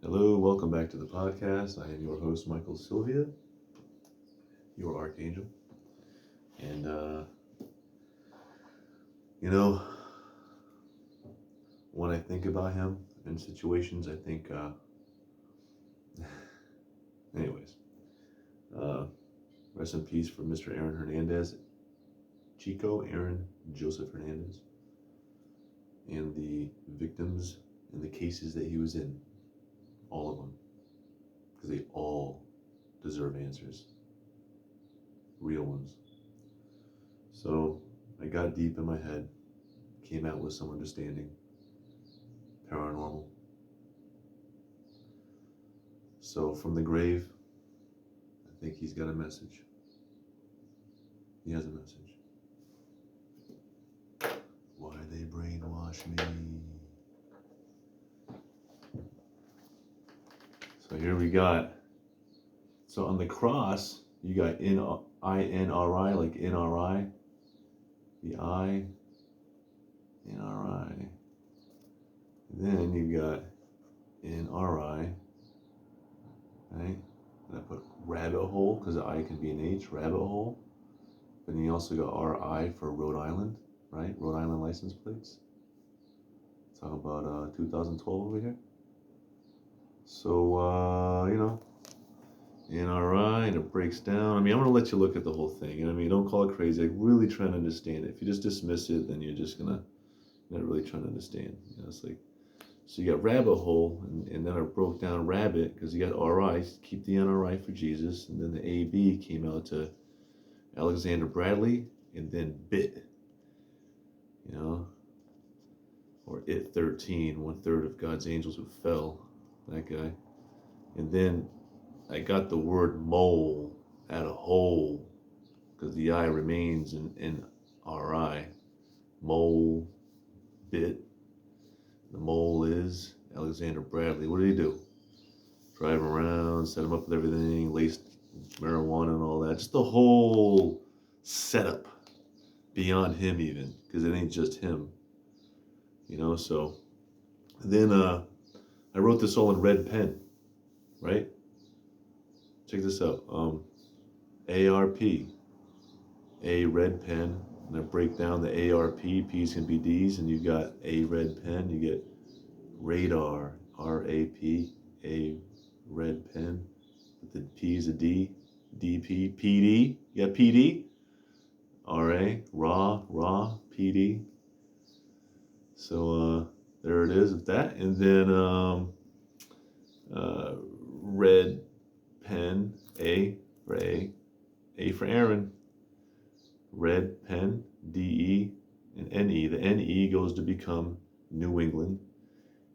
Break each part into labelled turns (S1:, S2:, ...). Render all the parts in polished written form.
S1: Hello, welcome back to the podcast. I am your host, Michael Sylvia, your archangel. And, you know, when I think about him in situations, I think, anyways, rest in peace for Mr. Aaron Hernandez, Chico Aaron Joseph Hernandez, and the victims and the cases that he was in, all of them, because they all deserve answers, real ones. So I got deep in my head, came out with some understanding, paranormal. So from the grave, I think he's got a message. He has a message. Why they brainwash me? So here we got. So on the cross, you got INRI, like NRI. The I, NRI. Then you got NRI, right? And I put rabbit hole, because the I can be an H, rabbit hole. Then you also got RI for Rhode Island, right? Rhode Island license plates. Talk about 2012 over here. So, NRI, and it breaks down. I mean, I'm going to let you look at the whole thing. You know what I mean? Don't call it crazy. Like, really trying to understand it. If you just dismiss it, then you're just going to, not really trying to understand. You know, it's like, so you got rabbit hole, and then I broke down rabbit, because you got RI, keep the NRI for Jesus, and then the AB came out to Alexander Bradley, and then BIT, you know, or IT 13, 1/3 of God's angels who fell, that guy. And then I got the word mole out of hole, because the I remains in RI. Mole, BIT. The mole is Alexander Bradley. What did he do? Drive around, set him up with everything, laced marijuana and all that. Just the whole setup beyond him even, because it ain't just him. You know, so then I wrote this all in red pen, right? Check this out. ARP, A red pen, and I break down the ARP, P's can be D's, and you got A red pen, you get radar, RAP, A red pen, but the P is a D, DP, PD, you got PD, RA, raw, PD. So there it is with that, and then red pen, A for A for Aaron, red pen, DE, and NE. The NE goes to become New England,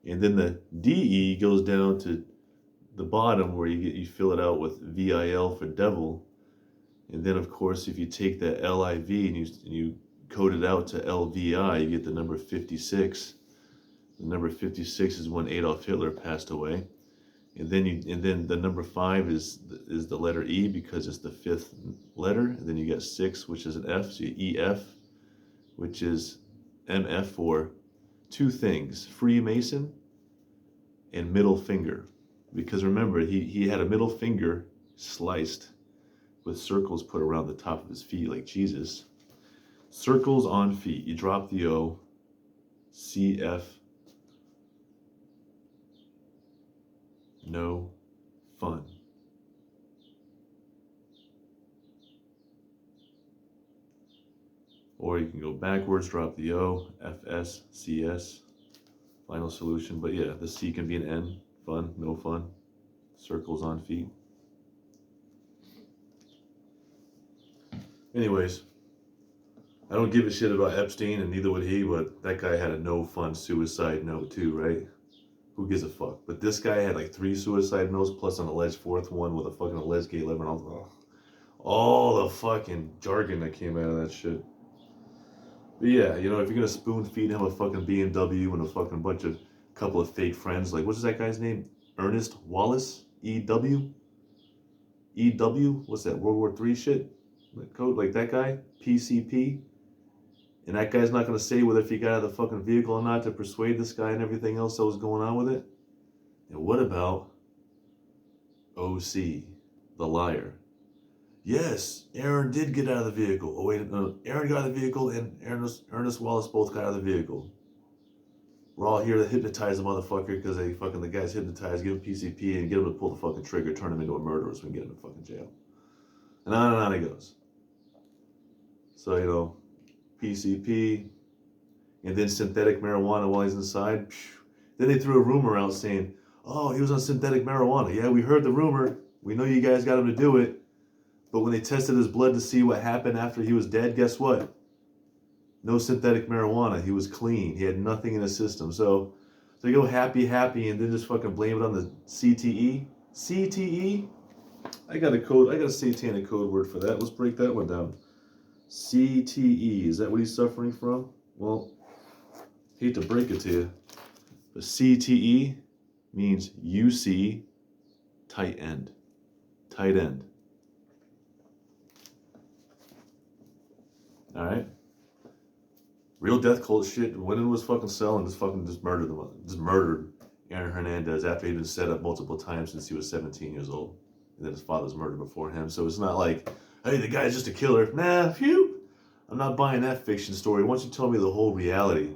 S1: and then the DE goes down to the bottom where you fill it out with VIL for devil, and then of course if you take the LIV and you code it out to LVI, you get the number 56. The number 56 is when Adolf Hitler passed away. And then the number 5 is the letter E, because it's the 5th letter. And then you get 6, which is an F, so you EF, which is MF for two things: Freemason and middle finger. Because remember, he had a middle finger sliced with circles put around the top of his feet like Jesus. Circles on feet. You drop the O, CF. No fun. Or you can go backwards, drop the O, FS, CS, final solution. But yeah, the C can be an N, fun, no fun, circles on feet. Anyways, I don't give a shit about Epstein, and neither would he, but that guy had a no fun suicide note too, right? Who gives a fuck? But this guy had like 3 suicide notes plus an alleged 4th one with a fucking alleged gay lover, and I was like, all the fucking jargon that came out of that shit. But yeah, you know, if you're gonna spoon feed him a fucking BMW and a fucking couple of fake friends, like what's that guy's name? Ernest Wallace? EW? What's that, World War III shit? Code, like that guy? PCP? And that guy's not going to say whether if he got out of the fucking vehicle or not to persuade this guy and everything else that was going on with it. And what about OC, the liar? Yes, Aaron did get out of the vehicle. Oh wait, no, Aaron got out of the vehicle and Ernest Wallace both got out of the vehicle. We're all here to hypnotize the motherfucker because the guy's hypnotized, give him PCP and get him to pull the fucking trigger, turn him into a murderer so we can get him in fucking jail. And on it goes. So, PCP, and then synthetic marijuana while he's inside. Then they threw a rumor out saying, oh, he was on synthetic marijuana. Yeah, we heard the rumor. We know you guys got him to do it. But when they tested his blood to see what happened after he was dead, guess what? No synthetic marijuana. He was clean. He had nothing in his system. So you go happy, and then just fucking blame it on the CTE. CTE? I got a satanic code word for that. Let's break that one down. CTE. Is that what he's suffering from? Well, hate to break it to you, but CTE means UC tight end. Tight end. All right. Real death cult shit. Went into his fucking cell and just murdered them. Just murdered Aaron Hernandez after he'd been set up multiple times since he was 17 years old. And then his father's murdered before him. So it's not like, hey, the guy's just a killer. Nah, phew. I'm not buying that fiction story. Once you tell me the whole reality,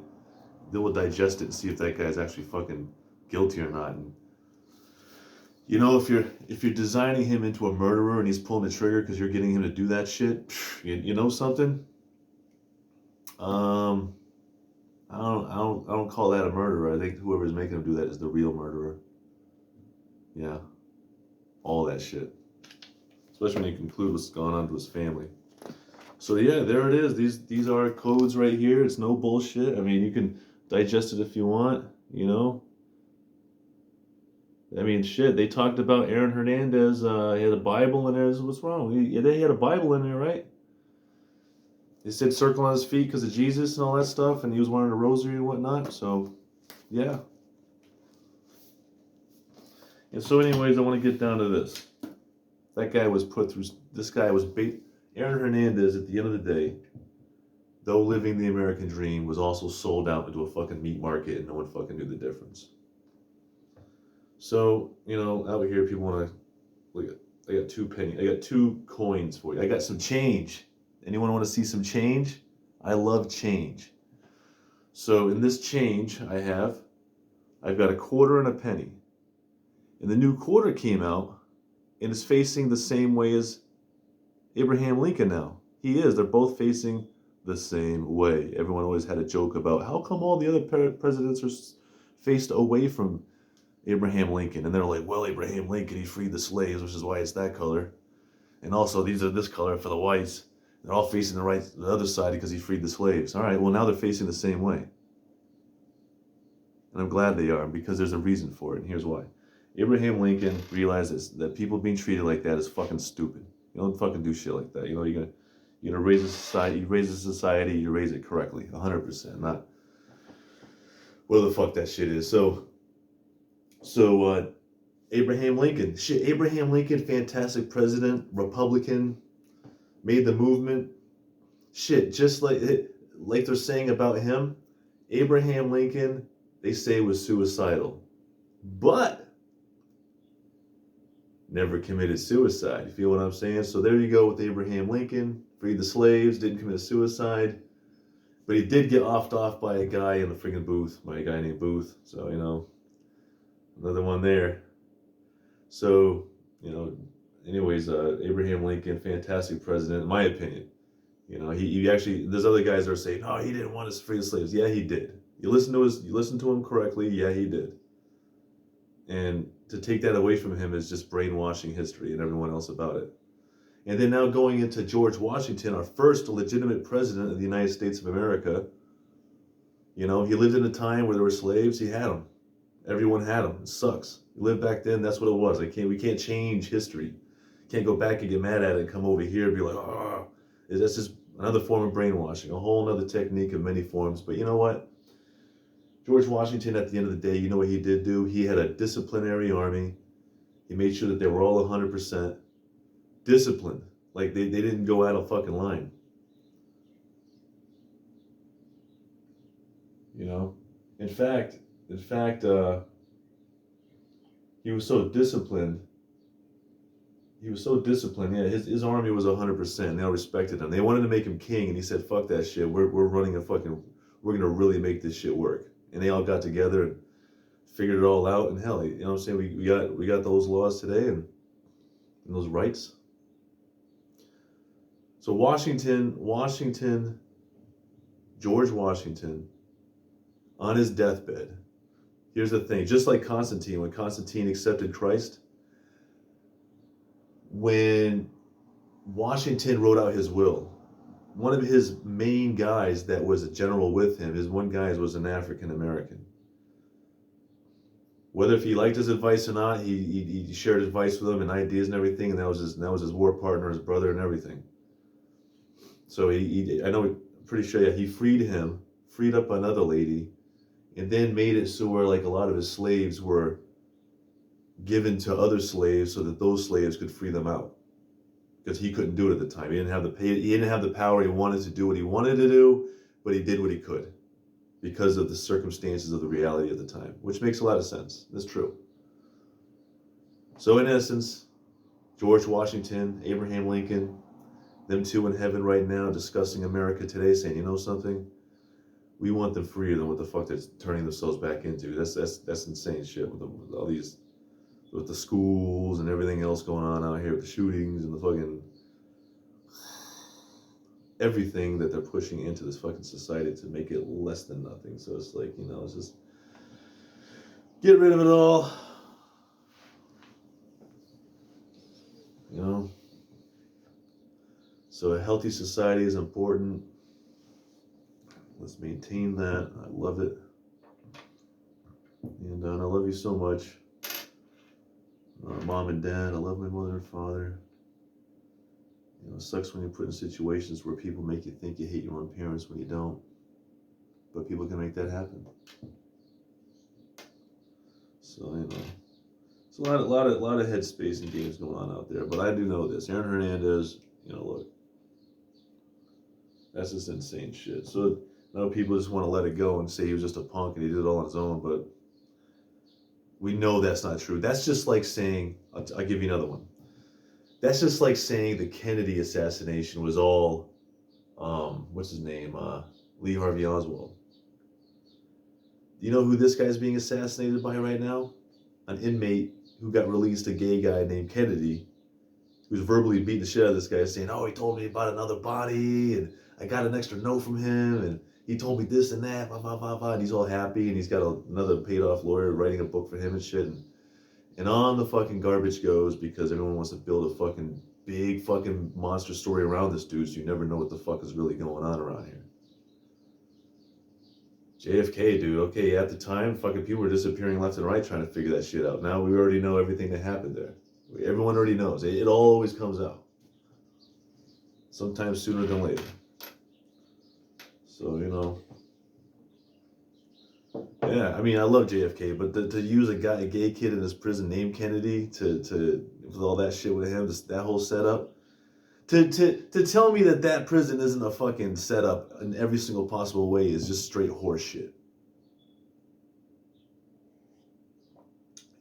S1: then we'll digest it and see if that guy's actually fucking guilty or not. And if you're designing him into a murderer and he's pulling the trigger because you're getting him to do that shit, you know something? I don't call that a murderer. I think whoever's making him do that is the real murderer. Yeah. All that shit. Especially when you conclude what's gone on to his family. So yeah, there it is. These are codes right here. It's no bullshit. I mean, you can digest it if you want, I mean, shit, they talked about Aaron Hernandez. He had a Bible in there. What's wrong? They had a Bible in there, right? They said circle on his feet because of Jesus and all that stuff, and he was wearing a rosary and whatnot. So, yeah. And so, anyways, I want to get down to this. That guy was put through. This guy was Aaron Hernandez. At the end of the day, though living the American dream, was also sold out into a fucking meat market, and no one fucking knew the difference. So, out here, people want to look at. I got 2 pennies. I got 2 coins for you. I got some change. Anyone want to see some change? I love change. So in this change I've got a quarter and a penny. And the new quarter came out and is facing the same way as Abraham Lincoln now. He is. They're both facing the same way. Everyone always had a joke about how come all the other presidents are faced away from Abraham Lincoln. And they're like, well, Abraham Lincoln, he freed the slaves, which is why it's that color. And also these are this color for the whites. They're all facing the other side because he freed the slaves. All right, well, now they're facing the same way. And I'm glad they are because there's a reason for it, and here's why. Abraham Lincoln realized that people being treated like that is fucking stupid. You don't fucking do shit like that. You're gonna raise a society, you raise it correctly, 100%, not whatever the fuck that shit is. So Abraham Lincoln, fantastic president, Republican, made the movement. Shit, just like they're saying about him, Abraham Lincoln, they say was suicidal. But never committed suicide. You feel what I'm saying? So there you go with Abraham Lincoln. Freed the slaves, didn't commit suicide. But he did get offed off by a guy in the friggin' booth, by a guy named Booth. So, another one there. So, anyways, Abraham Lincoln, fantastic president, in my opinion. He actually, there's other guys that are saying, no, he didn't want to free the slaves. Yeah, he did. You listen to him correctly. Yeah, he did. And to take that away from him is just brainwashing history and everyone else about it. And then now going into George Washington, our first legitimate president of the United States of America. He lived in a time where there were slaves. He had them. Everyone had them. It sucks. He lived back then. That's what it was. We can't change history. Can't go back and get mad at it and come over here and be like, oh. That's just another form of brainwashing, a whole other technique of many forms. But you know what? George Washington, at the end of the day, you know what he did do? He had a disciplinary army. He made sure that they were all 100% disciplined. Like they didn't go out of fucking line. In fact, he was so disciplined. He was so disciplined. Yeah, his army was 100%. They all respected him. They wanted to make him king, and he said, "Fuck that shit. We're running a fucking. We're gonna really make this shit work." And they all got together and figured it all out. And hell, you know what I'm saying? We got those laws today and those rights. So George Washington, on his deathbed. Here's the thing: just like Constantine, when Constantine accepted Christ, when Washington wrote out his will, one of his main guys that was a general with him, his one guy was an African American. Whether if he liked his advice or not, he shared advice with him and ideas and everything, and that was his war partner, his brother, and everything. So I know, I'm pretty sure, yeah, he freed up another lady, and then made it so where like a lot of his slaves were given to other slaves so that those slaves could free them out, because he couldn't do it at the time. He didn't have the power. He wanted to do what he wanted to do, but he did what he could because of the circumstances of the reality of the time, which makes a lot of sense. That's true. So in essence, George Washington, Abraham Lincoln, them two in heaven right now discussing America today, saying, you know something? We want them freer than what the fuck they're turning themselves back into. That's insane shit with all these, with the schools and everything else going on out here with the shootings and the fucking everything that they're pushing into this fucking society to make it less than nothing. So it's like, you know, it's just get rid of it all. You know? So a healthy society is important. Let's maintain that. I love it. And I love you so much. Mom and Dad, I love my mother and father. You know, it sucks when you're put in situations where people make you think you hate your own parents when you don't. But people can make that happen. So, you know, it's a lot of headspace and games going on out there. But I do know this. Aaron Hernandez, you know, look, that's just insane shit. So now people just want to let it go and say he was just a punk and he did it all on his own. But we know that's not true. That's just like saying, I'll give you another one. That's just like saying the Kennedy assassination was all, what's his name? Lee Harvey Oswald. Do you know who this guy's being assassinated by right now? An inmate who got released, a gay guy named Kennedy, who's verbally beating the shit out of this guy, saying, oh, he told me about another body, and I got an extra note from him, and he told me this and that, blah, blah, blah, blah, and he's all happy, and he's got another paid-off lawyer writing a book for him and shit, and on the fucking garbage goes because everyone wants to build a fucking big fucking monster story around this dude, so you never know what the fuck is really going on around here. JFK, dude, okay, at the time, fucking people were disappearing left and right trying to figure that shit out. Now we already know everything that happened there. Everyone already knows. It always comes out. Sometimes sooner than later. So, you know. Yeah, I mean, I love JFK, but to use a gay kid in his prison named Kennedy with all that shit with him, that whole setup, to tell me that prison isn't a fucking setup in every single possible way is just straight horse shit.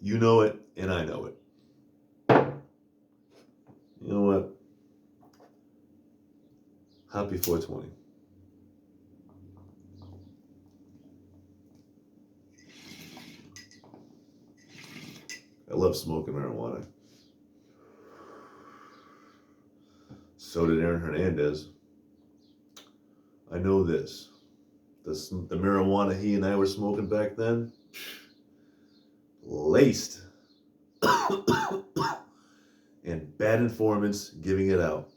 S1: You know it, and I know it. You know what? Happy 420. I love smoking marijuana. So did Aaron Hernandez. I know this. The marijuana he and I were smoking back then, laced. And bad informants giving it out.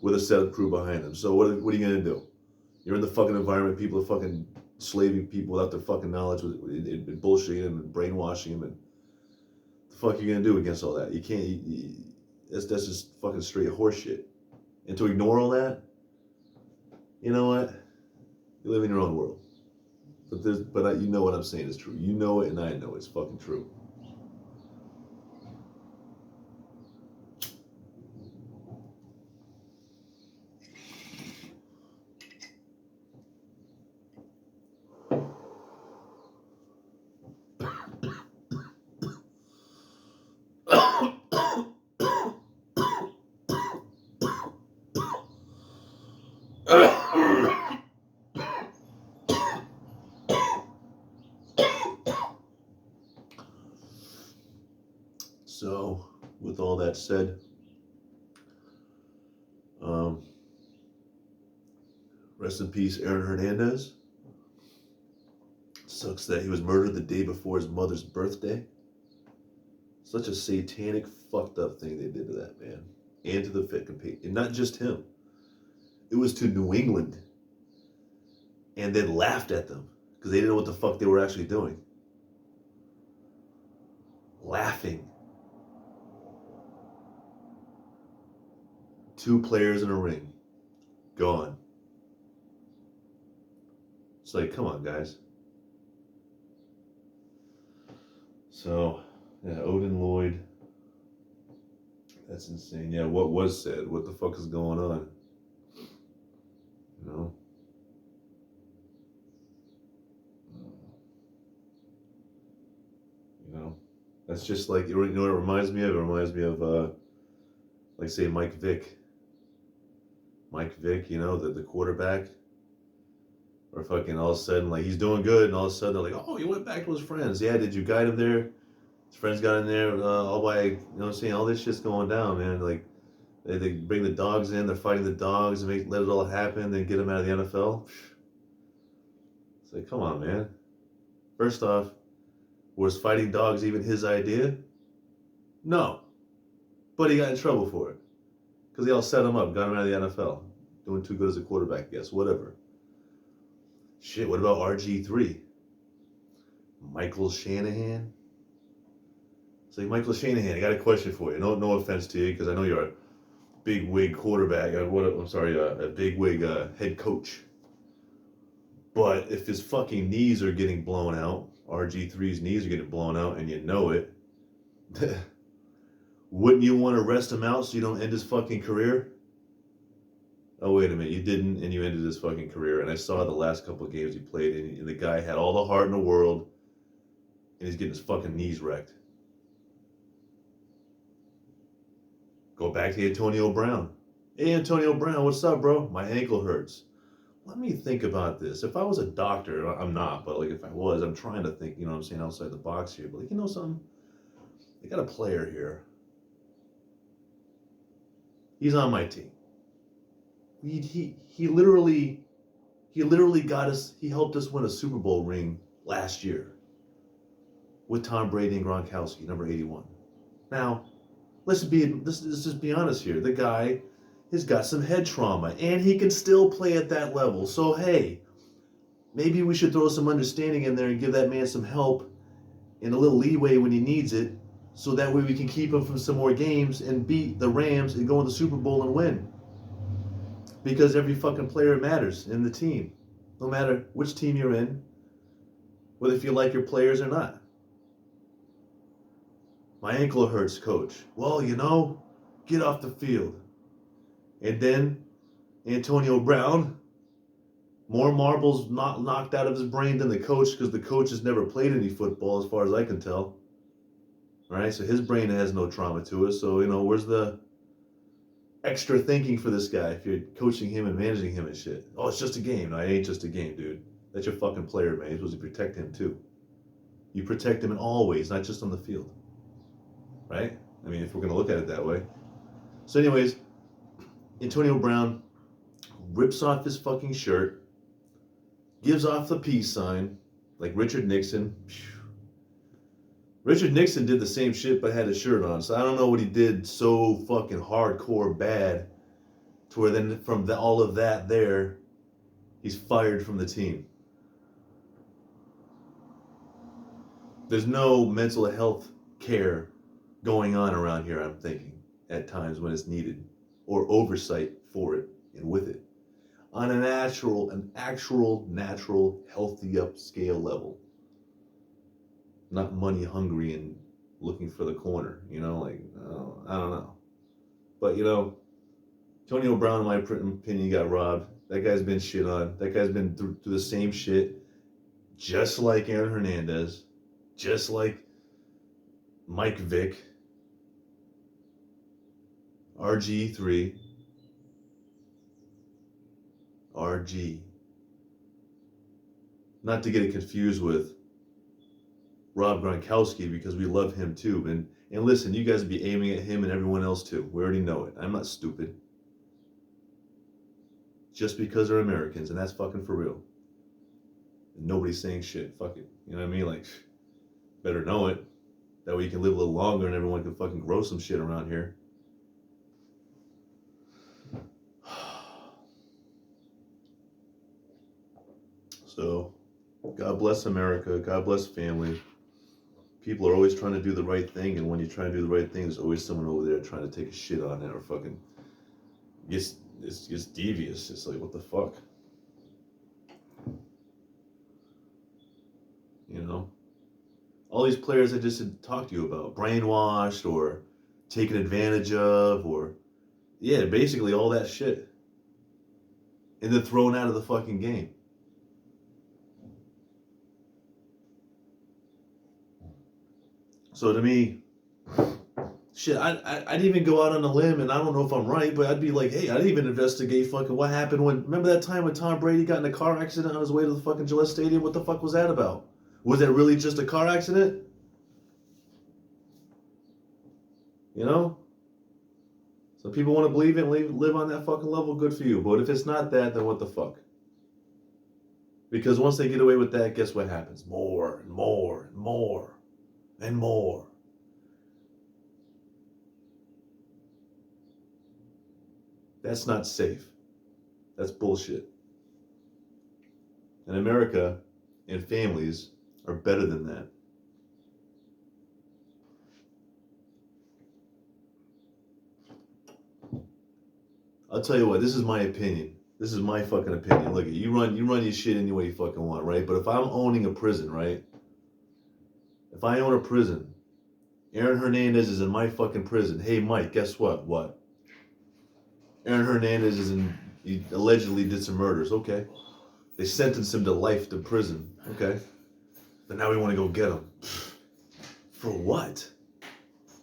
S1: With a set of crew behind them. So what are you going to do? You're in the fucking environment, people are fucking slaving people without their fucking knowledge, and bullshitting them and brainwashing them, and the fuck are you going to do against all that? You can't, that's just fucking straight horse shit. And to ignore all that, you know what? You live in your own world. But you know what I'm saying is true. You know it and I know it's fucking true. So, with all that said, rest in peace, Aaron Hernandez. Sucks that he was murdered the day before his mother's birthday. Such a satanic, fucked up thing they did to that man. And to the fit compete. And not just him. It was to New England. And then laughed at them. Because they didn't know what the fuck they were actually doing. Laughing. 2 players in a ring. Gone. It's like, come on, guys. So, yeah, Odin Lloyd. That's insane. Yeah, what was said? What the fuck is going on? You know? You know? That's just like, you know what it reminds me of? It reminds me of, like, say, Mike Vick. Mike Vick, you know, the quarterback. Or fucking all of a sudden, like, he's doing good, and all of a sudden they're like, oh, he went back to his friends. Yeah, did you guide him there? His friends got in there all by, you know what I'm saying? All this shit's going down, man. Like, they bring the dogs in, they're fighting the dogs, and let it all happen, then get them out of the NFL. It's like, come on, man. First off, was fighting dogs even his idea? No. But he got in trouble for it. Because they all set him up, got him out of the NFL. Doing too good as a quarterback, I guess, whatever. Shit, what about RG3? Michael Shanahan? It's like, Michael Shanahan, I got a question for you. No offense to you, because I know you're a big wig quarterback. A big wig head coach. But if his fucking knees are getting blown out, RG3's knees are getting blown out, and you know it, wouldn't you want to rest him out so you don't end his fucking career? Oh, wait a minute, you didn't, and you ended his fucking career. And I saw the last couple of games he played, and the guy had all the heart in the world, and he's getting his fucking knees wrecked. Go back to Antonio Brown. Hey, Antonio Brown, what's up, bro? My ankle hurts. Let me think about this. If I was a doctor, I'm not, but like if I was, I'm trying to think, you know what I'm saying, outside the box here. But like, you know something? They got a player here. He's on my team. He literally got us, he helped us win a Super Bowl ring last year with Tom Brady and Gronkowski, number 81. Now, let's just be honest here. The guy has got some head trauma, and he can still play at that level. So hey, maybe we should throw some understanding in there and give that man some help and a little leeway when he needs it, so that way we can keep him from some more games and beat the Rams and go in the Super Bowl and win. Because every fucking player matters in the team. No matter which team you're in, whether if you like your players or not. My ankle hurts, coach. Well, you know, get off the field. And then Antonio Brown, more marbles knocked out of his brain than the coach, because the coach has never played any football as far as I can tell. All right, so his brain has no trauma to it. So, you know, where's the extra thinking for this guy if you're coaching him and managing him and shit? Oh, it's just a game. No, it ain't just a game, dude. That's your fucking player, man. You're supposed to protect him too. You protect him in all ways, not just on the field. Right? I mean, if we're going to look at it that way. So anyways, Antonio Brown rips off his fucking shirt, gives off the peace sign, like Richard Nixon. Richard Nixon did the same shit but had his shirt on, so I don't know what he did so fucking hardcore bad to where then from all of that there, he's fired from the team. There's no mental health care going on around here, I'm thinking, at times when it's needed, or oversight for it and with it, on an actual natural, healthy upscale level. Not money hungry and looking for the corner, you know, like, I don't know. But, you know, Antonio Brown, in my opinion, got robbed. That guy's been shit on. That guy's been through the same shit, just like Aaron Hernandez, just like Mike Vick, RG3, RG. Not to get it confused with Rob Gronkowski, because we love him too, And listen, you guys would be aiming at him and everyone else too. We already know it. I'm not stupid. Just because they're Americans, and that's fucking for real. And nobody's saying shit. Fuck it. You know what I mean? Like, better know it. That way you can live a little longer and everyone can fucking grow some shit around here. So, God bless America. God bless family. People are always trying to do the right thing, and when you try to do the right thing, there's always someone over there trying to take a shit on it or fucking it's devious. It's like, what the fuck? You know? All these players I just talked to you about, brainwashed or taken advantage of, or, yeah, basically all that shit. And then thrown out of the fucking game. So to me, shit, I'd even go out on a limb, and I don't know if I'm right, but I'd be like, hey, I'd even investigate fucking what happened when, remember that time when Tom Brady got in a car accident on his way to the fucking Gillette Stadium? What the fuck was that about? Was that really just a car accident? You know? So people want to believe it and live on that fucking level, good for you. But if it's not that, then what the fuck? Because once they get away with that, guess what happens? More and more and more and more. That's not safe. That's bullshit. And America and families are better than that. I'll tell you what, this is my opinion. This is my fucking opinion. Look, you run your shit any way you fucking want, right? But if I'm owning a prison, right? If I own a prison, Aaron Hernandez is in my fucking prison. Hey, Mike, guess what? What? Aaron Hernandez he allegedly did some murders. Okay. They sentenced him to life to prison. Okay. But now we want to go get him. For what?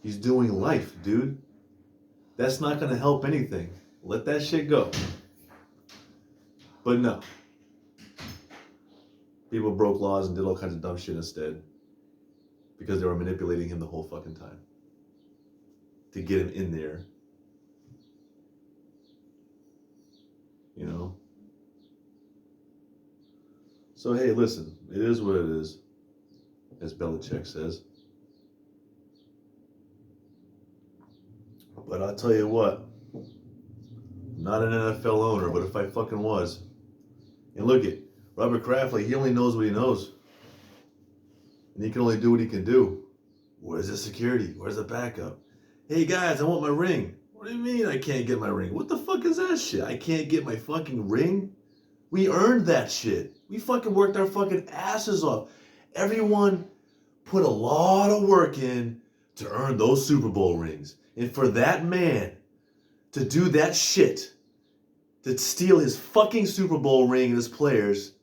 S1: He's doing life, dude. That's not going to help anything. Let that shit go. But no. People broke laws and did all kinds of dumb shit instead. Because they were manipulating him the whole fucking time. To get him in there. You know? So hey, listen. It is what it is. As Belichick says. But I'll tell you what. I'm not an NFL owner, but if I fucking was. And look at Robert Kraft, like, he only knows what he knows. And he can only do what he can do. Where's the security? Where's the backup? Hey guys, I want my ring. What do you mean I can't get my ring? What the fuck is that shit? I can't get my fucking ring? We earned that shit. We fucking worked our fucking asses off. Everyone put a lot of work in to earn those Super Bowl rings. And for that man to do that shit, to steal his fucking Super Bowl ring and his players,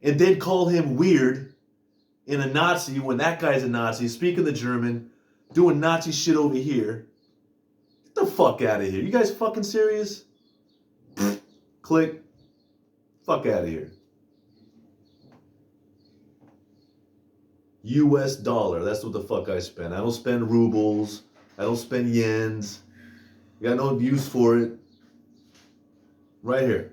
S1: and then call him weird and a Nazi when that guy's a Nazi, speaking the German, doing Nazi shit over here. Get the fuck out of here. You guys fucking serious? Click. Fuck out of here. US dollar. That's what the fuck I spend. I don't spend rubles. I don't spend yens. I got no use for it. Right here.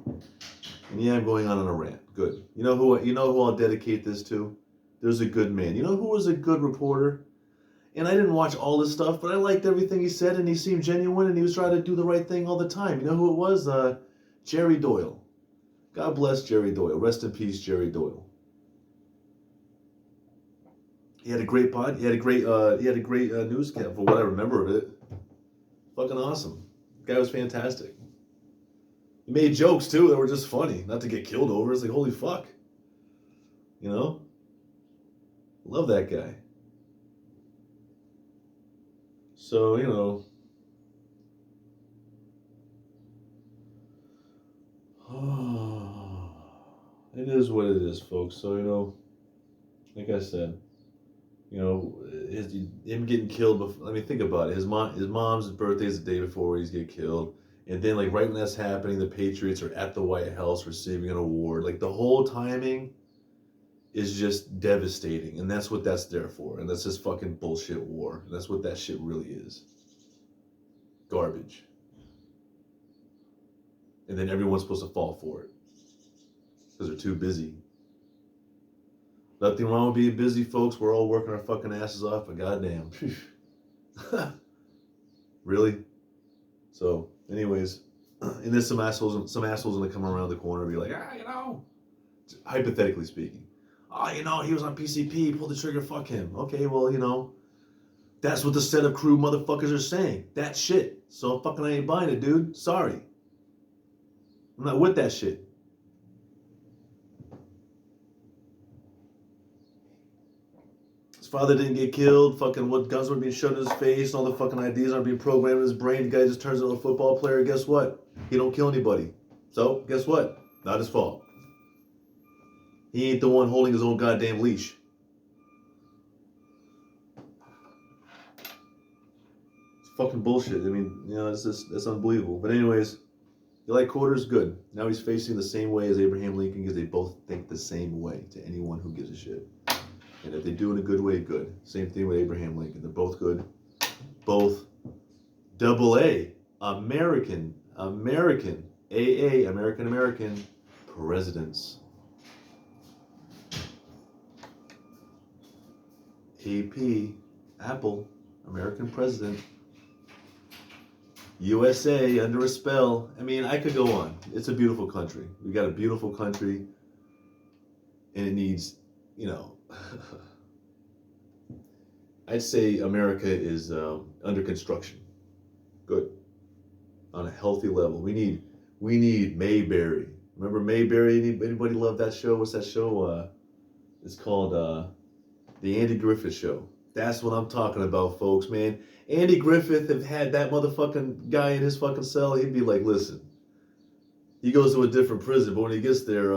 S1: And yeah, I'm going on a rant. Good. You know who I'll dedicate this to? There's a good man. You know who was a good reporter? And I didn't watch all this stuff, but I liked everything he said, and he seemed genuine, and he was trying to do the right thing all the time. You know who it was? Jerry Doyle. God bless Jerry Doyle. Rest in peace, Jerry Doyle. He had a great pod. He had a great newscast, for what I remember of it. Fucking awesome. The guy was fantastic. He made jokes too that were just funny, not to get killed over. It's like, holy fuck. You know? Love that guy. So, you know. It is what it is, folks. So, you know, like I said, you know, him getting killed before, I mean, think about it. His mom's birthday is the day before he's get killed. And then, like, right when that's happening, the Patriots are at the White House receiving an award. Like, the whole timing, is just devastating. And that's what that's there for. And that's this fucking bullshit war. And that's what that shit really is. Garbage. And then everyone's supposed to fall for it. Because they're too busy. Nothing wrong with being busy, folks. We're all working our fucking asses off, but goddamn. Really? So, anyways, and then some assholes gonna come around the corner and be like, hypothetically speaking, he was on PCP, pulled the trigger, fuck him. Okay, well, that's what the setup crew motherfuckers are saying. That shit. So fucking I ain't buying it, dude. Sorry. I'm not with that shit. His father didn't get killed. Fucking what guns were being shoved in his face, and all the fucking ideas aren't being programmed in his brain. The guy just turns into a football player. Guess what? He don't kill anybody. So guess what? Not his fault. He ain't the one holding his own goddamn leash. It's fucking bullshit. I mean, it's unbelievable. But anyways, you like quarters? Good. Now he's facing the same way as Abraham Lincoln because they both think the same way to anyone who gives a shit. And if they do it in a good way, good. Same thing with Abraham Lincoln. They're both good. Both AA, American, AA, American presidents. AP, Apple, American president. USA, under a spell. I mean, I could go on. It's a beautiful country. We got a beautiful country. And it needs, I'd say America is under construction. Good. On a healthy level. We need Mayberry. Remember Mayberry? Anybody love that show? What's that show? It's called The Andy Griffith Show. That's what I'm talking about, folks, man. Andy Griffith have had that motherfucking guy in his fucking cell. He'd be like, listen. He goes to a different prison, but when he gets there,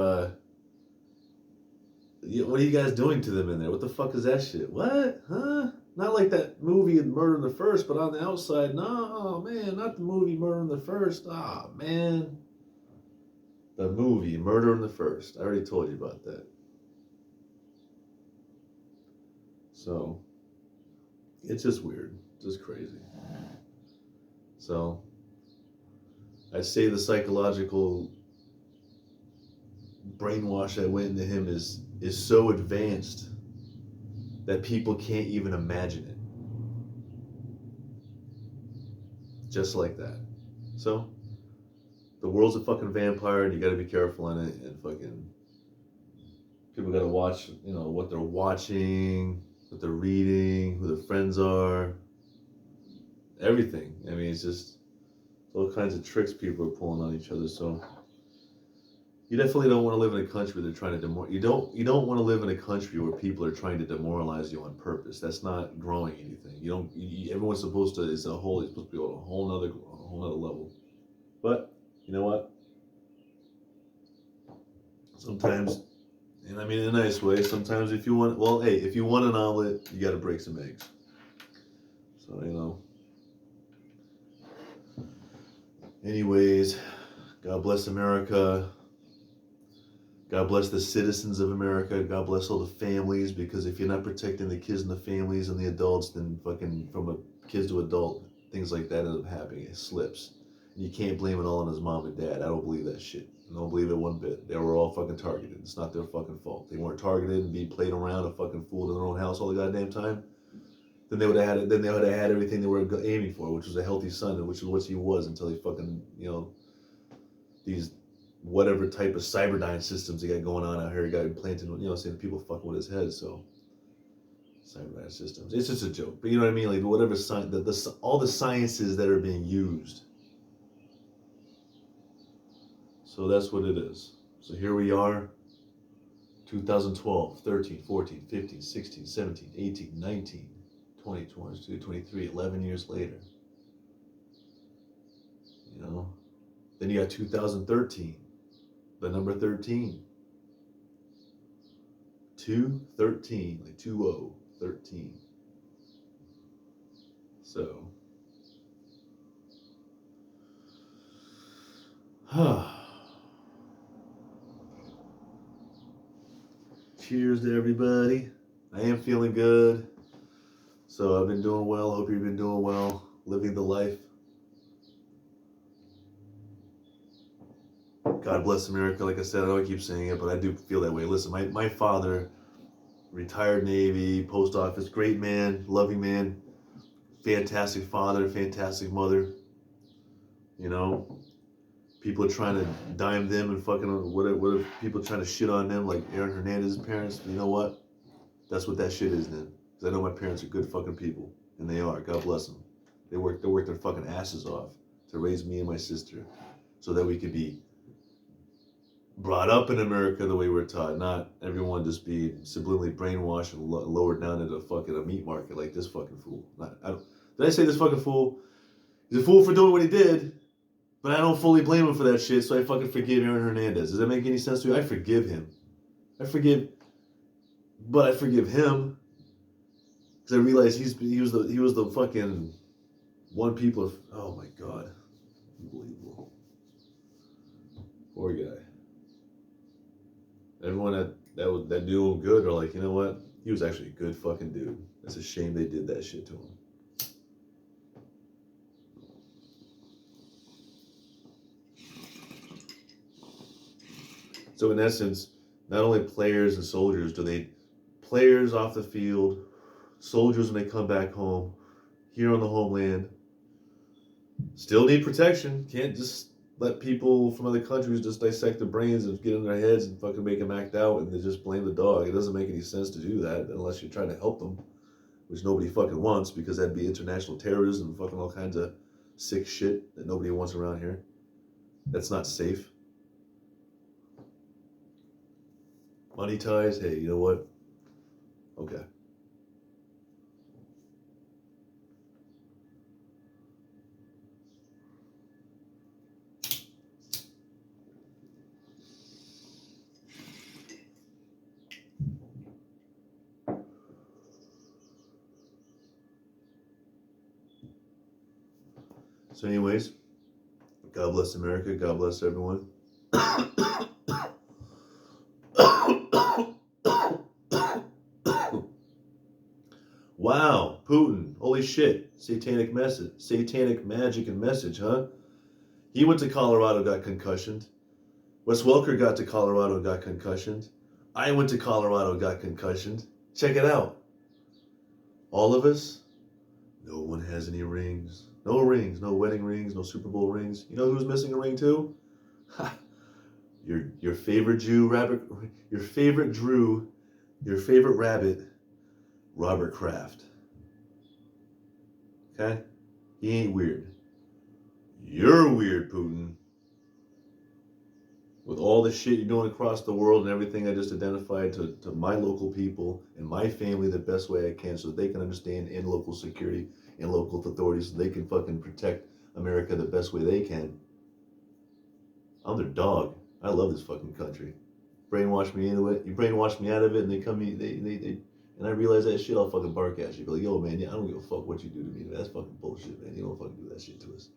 S1: what are you guys doing to them in there? What the fuck is that shit? What? Huh? Not like that movie Murder in the First, but on the outside, no, man, not the movie Murder in the First. Ah, man. The movie Murder in the First. I already told you about that. So, it's just weird. Just crazy. So, I'd say the psychological brainwash that went into him is so advanced that people can't even imagine it. Just like that. So, the world's a fucking vampire and you gotta be careful in it, and fucking people gotta watch, what they're watching, what they're reading, who their friends are, everything. I mean, it's just all kinds of tricks people are pulling on each other. So you definitely don't want to live in a country where they're trying to you don't want to live in a country where people are trying to demoralize you on purpose. That's not growing anything. Everyone's supposed to it's supposed to be on a whole nother level. But you know what? Sometimes, and I mean in a nice way, sometimes if you want an omelet, you gotta break some eggs. So, anyways, God bless America. God bless the citizens of America. God bless all the families, because if you're not protecting the kids and the families and the adults, then fucking from a kids to adult, things like that end up happening. It slips. And you can't blame it all on his mom and dad. I don't believe that shit. I don't believe it one bit. They were all fucking targeted. It's not their fucking fault. They weren't targeted and being played around and fucking fooled in their own house all the goddamn time. Then they would have had it. Then they would have had everything they were aiming for, which was a healthy son, and which is what he was until he fucking these whatever type of Cyberdyne systems he got going on out here. He got implanted, saying people fucking with his head. So Cyberdyne systems. It's just a joke, but you know what I mean. Like whatever all the sciences that are being used. So that's what it is. So here we are, 2012, 13, 14, 15, 16, 17, 18, 19, 20, 22, 23, 11 years later. Then you got 2013, the number 13. 213, like 2013. So, Cheers to everybody. I am feeling good. So I've been doing well. Hope you've been doing well. Living the life. God bless America. Like I said, I know I keep saying it, but I do feel that way. Listen, my father, retired Navy, post office, great man, loving man, fantastic father, fantastic mother. You know, people are trying to dime them and fucking what if people trying to shit on them like Aaron Hernandez's parents? You know what? That's what that shit is then. Because I know my parents are good fucking people, and they are. God bless them. They work their fucking asses off to raise me and my sister, so that we could be brought up in America the way we're taught, not everyone just be subliminally brainwashed and lowered down into a meat market like this fucking fool. Did I say this fucking fool? He's a fool for doing what he did, but I don't fully blame him for that shit, so I fucking forgive Aaron Hernandez. Does that make any sense to you? I forgive him. I forgive him because I realize he was the fucking one people of, oh my god, unbelievable, poor guy. Everyone that knew him good are like, you know what? He was actually a good fucking dude. It's a shame they did that shit to him. So in essence, not only players and soldiers players off the field, soldiers when they come back home, here on the homeland, still need protection. Can't just let people from other countries just dissect their brains and get in their heads and fucking make them act out and they just blame the dog. It doesn't make any sense to do that unless you're trying to help them, which nobody fucking wants because that'd be international terrorism and fucking all kinds of sick shit that nobody wants around here. That's not safe. Money ties, hey, you know what? Okay. So anyways, God bless America. God bless everyone. Wow, Putin. Holy shit. Satanic magic and message, huh? He went to Colorado, got concussioned. Wes Welker got to Colorado, got concussioned. I went to Colorado, got concussioned. Check it out. All of us, no one has any rings. No rings, no wedding rings, no Super Bowl rings. You know who's missing a ring too? Ha! Your favorite Jew rabbit, your favorite rabbit, Robert Kraft. Okay? He ain't weird. You're weird, Putin. With all the shit you're doing across the world and everything I just identified to my local people and my family the best way I can so that they can understand in local security and local authorities so they can fucking protect America the best way they can. I'm their dog. I love this fucking country. Brainwash me into it. You brainwash me out of it and they and I realize that shit, I'll fucking bark at you. Be like, yo, man, I don't give a fuck what you do to me. That's fucking bullshit, man. You don't fucking do that shit to us.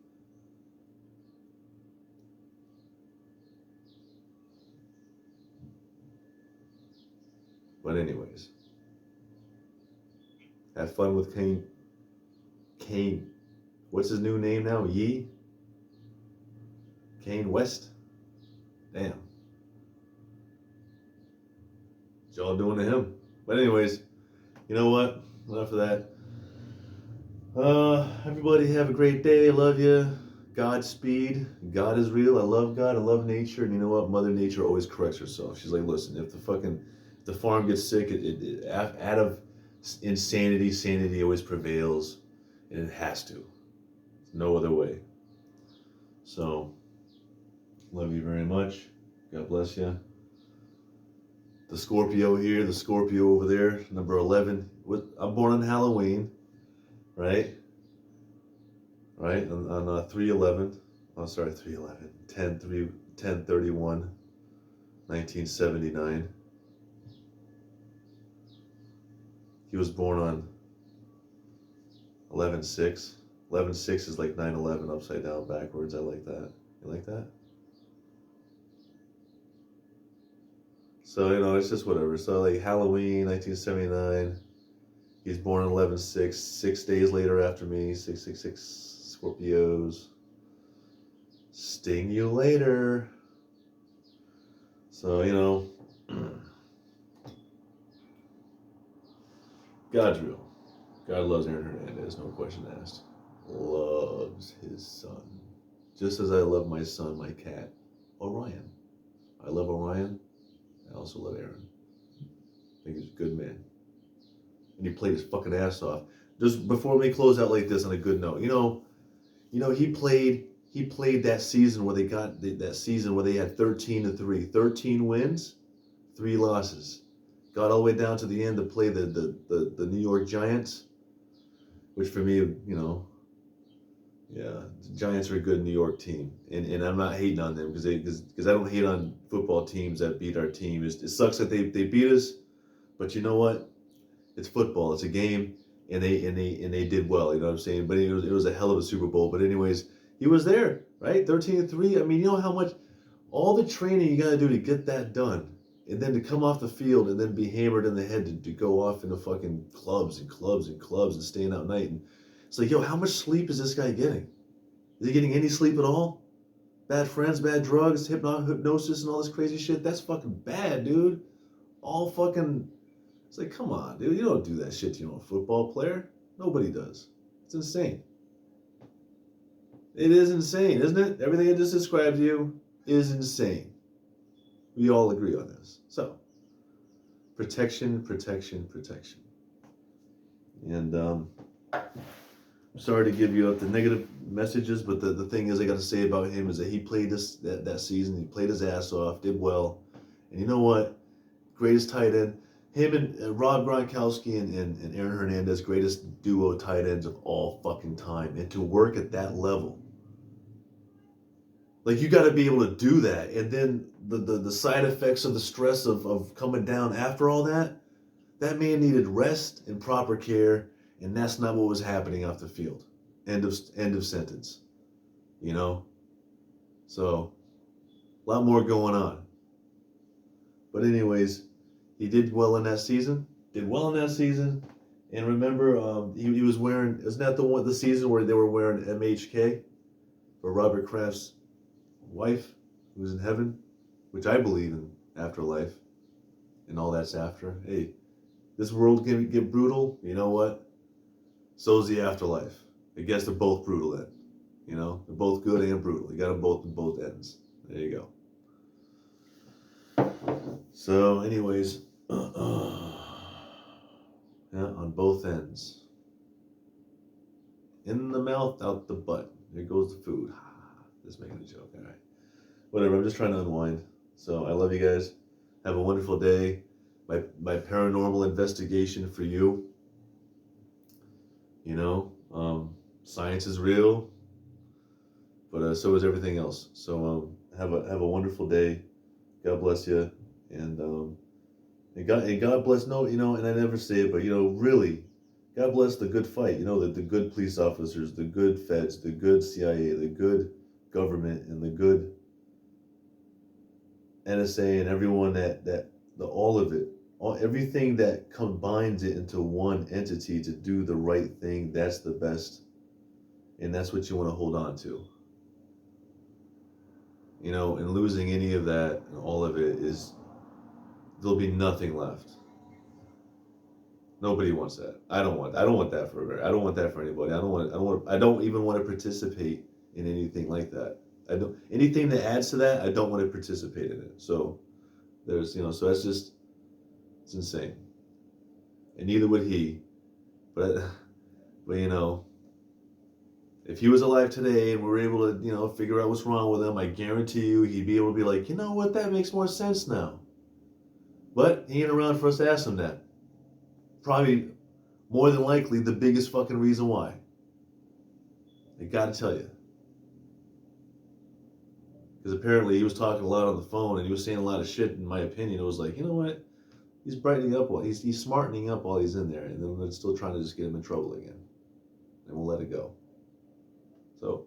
S1: But anyways, have fun with Kane. What's his new name now? Kane West? Damn. What y'all doing to him? But anyways, you know what? Enough of that. Everybody have a great day. I love you. Godspeed. God is real. I love God. I love nature. And you know what? Mother Nature always corrects herself. She's like, listen, if the farm gets sick, out of insanity, sanity always prevails. And it has to. No other way. So, love you very much. God bless you. The Scorpio here, the Scorpio over there, number 11. I'm born on Halloween, right? Right? On 3/11. Oh, sorry, 3/11. 10/31, 1979. He was born on 11/6. 11/6 is like 9/11 upside down backwards. I like that. You like that? So, it's just whatever. So, like, Halloween, 1979. He's born on 11/6, 6 days later after me. 666 Scorpios. Sting you later. So, God's real. God loves Aaron Hernandez, no question asked. Loves his son. Just as I love my son, my cat, Orion. I love Orion. I also love Aaron. I think he's a good man. And he played his fucking ass off. Just before we close out like this on a good note, he played that season where they got that season where they had 13-3, 13 wins, 3 losses. Got all the way down to the end to play the New York Giants, which for me, yeah, the Giants are a good New York team, and I'm not hating on them because I don't hate on football teams that beat our team. It sucks that they beat us, but you know what? It's football. It's a game, and they did well. You know what I'm saying? But it was a hell of a Super Bowl. But anyways, he was there, right? 13-3. I mean, you know how much all the training you got to do to get that done. And then to come off the field and then be hammered in the head to go off into fucking clubs and staying out night. And it's like, yo, how much sleep is this guy getting? Is he getting any sleep at all? Bad friends, bad drugs, hypnosis, and all this crazy shit? That's fucking bad, dude. All fucking... It's like, come on, dude. You don't do that shit to your own football player. Nobody does. It's insane. It is insane, isn't it? Everything I just described to you is insane. We all agree on this. So, protection. And I'm sorry to give you up the negative messages, but the thing is I got to say about him is that he played that season. He played his ass off, did well. And you know what? Greatest tight end. Him and Rob Gronkowski and Aaron Hernandez, greatest duo tight ends of all fucking time. And to work at that level. Like, you got to be able to do that. And then the side effects of the stress of coming down after all that man needed rest and proper care, and that's not what was happening off the field. End of sentence. So, a lot more going on. But anyways, he did well in that season. And remember, he was wearing, isn't that the season where they were wearing MHK for Robert Kraft's wife who was in heaven, which I believe in afterlife and all that's after. Hey, this world can get brutal. You know what? So's the afterlife. I guess they're both brutal then. They're both good and brutal. You got them both in both ends. There you go. So, anyways, yeah, on both ends. In the mouth, out the butt. There goes the food. Just making a joke. All right. Whatever. I'm just trying to unwind. So I love you guys. Have a wonderful day. My paranormal investigation for you. Science is real, but so is everything else. So have a wonderful day. God bless you, and God bless. No, and I never say it, but really, God bless the good fight. The good police officers, the good feds, the good CIA, the good government, and the good NSA, and everyone all of it, everything that combines it into one entity to do the right thing. That's the best, and that's what you want to hold on to. And losing any of that and all of it there'll be nothing left. Nobody wants that. I don't want that for anybody. I don't even want to participate in anything like that. Anything that adds to that, I don't want to participate in it. So there's, so that's just, it's insane. And neither would he. But if he was alive today and we were able to, figure out what's wrong with him, I guarantee you he'd be able to be like, you know what, that makes more sense now. But he ain't around for us to ask him that. Probably, more than likely, the biggest fucking reason why. I gotta tell you. Because apparently he was talking a lot on the phone and he was saying a lot of shit, in my opinion. It was like, you know what? He's brightening up he's smartening up while he's in there, and then they're still trying to just get him in trouble again. And we'll let it go. So,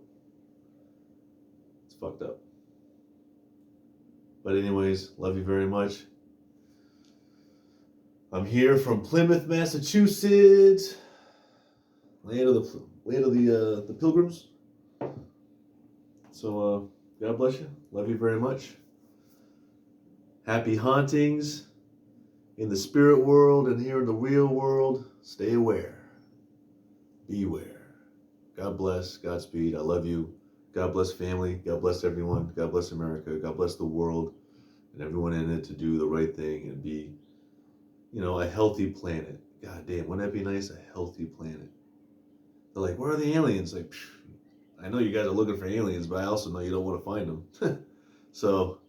S1: it's fucked up. But anyways, love you very much. I'm here from Plymouth, Massachusetts, land of the Pilgrims. So God bless you. Love you very much. Happy hauntings in the spirit world and here in the real world. Stay aware. Beware. God bless. Godspeed. I love you. God bless family. God bless everyone. God bless America. God bless the world and everyone in it to do the right thing and be, a healthy planet. God damn, wouldn't that be nice? A healthy planet. They're like, where are the aliens? Like, I know you guys are looking for aliens, but I also know you don't want to find them. So,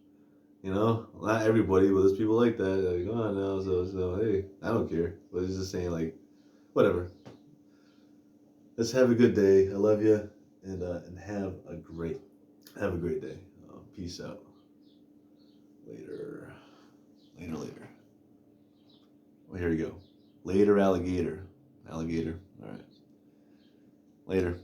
S1: not everybody, but there's people like that. Like, oh no, so hey, I don't care. But it's just saying, like, whatever. Let's have a good day. I love you, and have a great day. Peace out. Later. Later. Well, here we go. Later, alligator. Alligator. All right. Later.